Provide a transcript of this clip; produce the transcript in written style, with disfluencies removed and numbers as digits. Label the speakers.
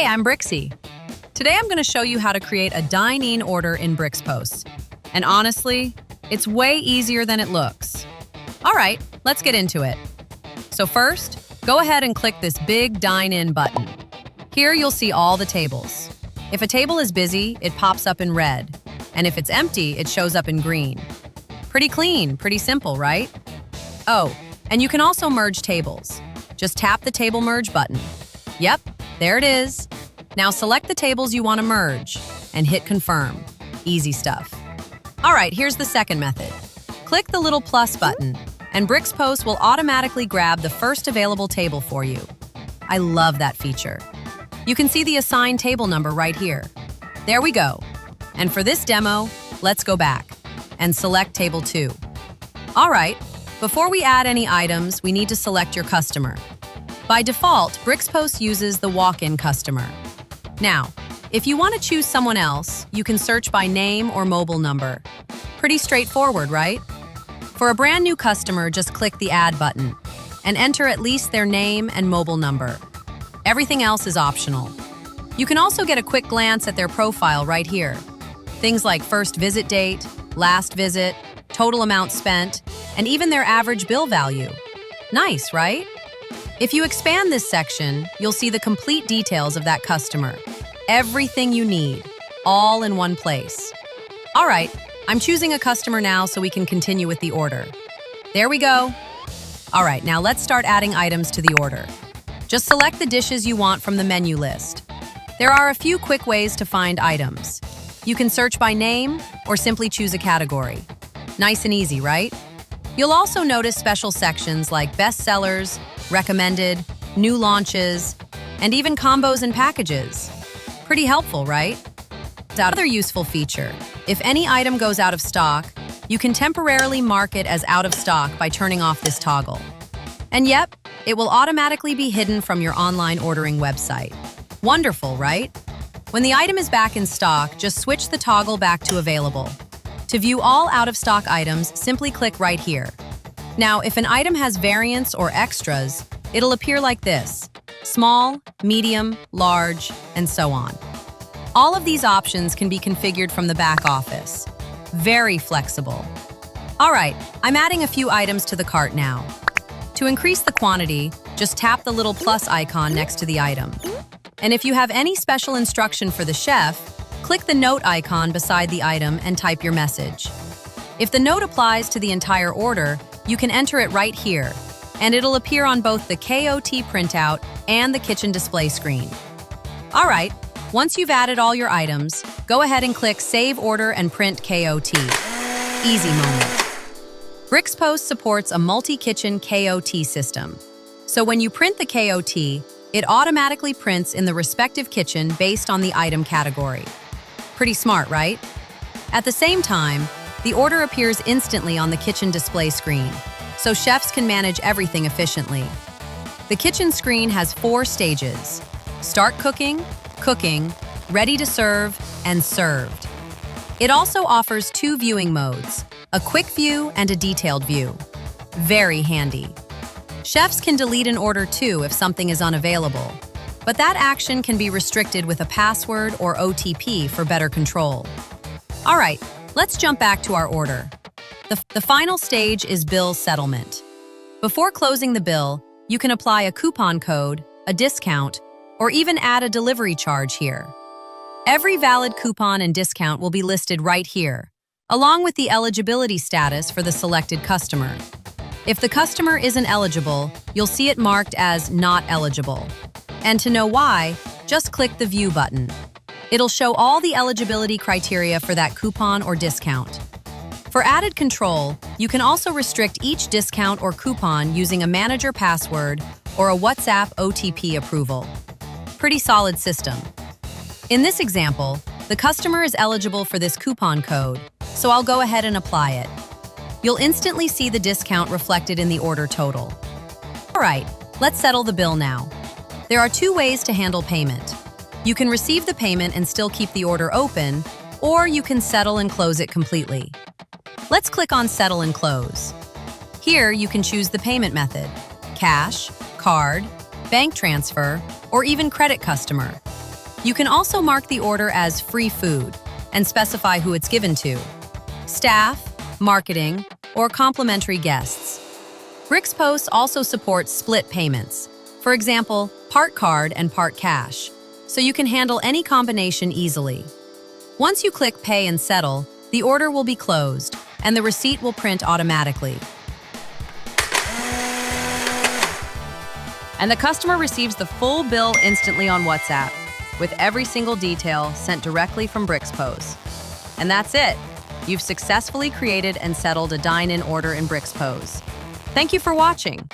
Speaker 1: Hey, I'm Brixie. Today I'm going to show you how to create a dine-in order in BrixPOS. And honestly, it's way easier than it looks. All right, let's get into it. So first, go ahead and click this big Dine-in button. Here you'll see all the tables. If a table is busy, it pops up in red. And if it's empty, it shows up in green. Pretty clean, pretty simple, right? Oh, and you can also merge tables. Just tap the Table Merge button. Yep, there it is. Now select the tables you want to merge and hit Confirm. Easy stuff. All right, here's the second method. Click the little plus button, and BrixPOS will automatically grab the first available table for you. I love that feature. You can see the assigned table number right here. There we go. And for this demo, let's go back and select Table 2. All right, before we add any items, we need to select your customer. By default, BrixPOS uses the walk-in customer. Now, if you want to choose someone else, you can search by name or mobile number. Pretty straightforward, right? For a brand new customer, just click the Add button and enter at least their name and mobile number. Everything else is optional. You can also get a quick glance at their profile right here. Things like first visit date, last visit, total amount spent, and even their average bill value. Nice, right? If you expand this section, you'll see the complete details of that customer. Everything you need, all in one place. All right, I'm choosing a customer now so we can continue with the order. There we go. All right, now let's start adding items to the order. Just select the dishes you want from the menu list. There are a few quick ways to find items. You can search by name or simply choose a category. Nice and easy, right? You'll also notice special sections like best sellers, recommended, new launches, and even combos and packages. Pretty helpful, right? Another useful feature. If any item goes out of stock, you can temporarily mark it as out of stock by turning off this toggle. And yep, it will automatically be hidden from your online ordering website. Wonderful, right? When the item is back in stock, just switch the toggle back to available. To view all out-of-stock items, simply click right here. Now, if an item has variants or extras, it'll appear like this: small, medium, large, and so on. All of these options can be configured from the back office. Very flexible. All right, I'm adding a few items to the cart now. To increase the quantity, just tap the little plus icon next to the item. And if you have any special instruction for the chef, click the note icon beside the item and type your message. If the note applies to the entire order, you can enter it right here, and it'll appear on both the KOT printout and the kitchen display screen. All right, once you've added all your items, go ahead and click Save Order and print KOT. Easy moment. BrixPOS supports a multi-kitchen KOT system. So when you print the KOT, it automatically prints in the respective kitchen based on the item category. Pretty smart, right? At the same time, the order appears instantly on the kitchen display screen, so chefs can manage everything efficiently. The kitchen screen has 4 stages: start cooking, cooking, ready to serve, and served. It also offers 2 viewing modes, a quick view and a detailed view. Very handy. Chefs can delete an order too if something is unavailable, but that action can be restricted with a password or OTP for better control. All right, let's jump back to our order. The final stage is bill settlement. Before closing the bill, you can apply a coupon code, a discount, or even add a delivery charge here. Every valid coupon and discount will be listed right here, along with the eligibility status for the selected customer. If the customer isn't eligible, you'll see it marked as not eligible. And to know why, just click the View button. It'll show all the eligibility criteria for that coupon or discount. For added control, you can also restrict each discount or coupon using a manager password or a WhatsApp OTP approval. Pretty solid system. In this example, the customer is eligible for this coupon code, so I'll go ahead and apply it. You'll instantly see the discount reflected in the order total. All right, let's settle the bill now. There are 2 ways to handle payment. You can receive the payment and still keep the order open, or you can settle and close it completely. Let's click on Settle and Close. Here, you can choose the payment method: cash, card, bank transfer, or even credit customer. You can also mark the order as free food and specify who it's given to: staff, marketing, or complimentary guests. BrixPOS also supports split payments, for example, part card and part cash, so you can handle any combination easily. Once you click Pay and Settle, the order will be closed, and the receipt will print automatically. And the customer receives the full bill instantly on WhatsApp, with every single detail sent directly from BrixPOS. And that's it. You've successfully created and settled a dine-in order in BrixPOS. Thank you for watching.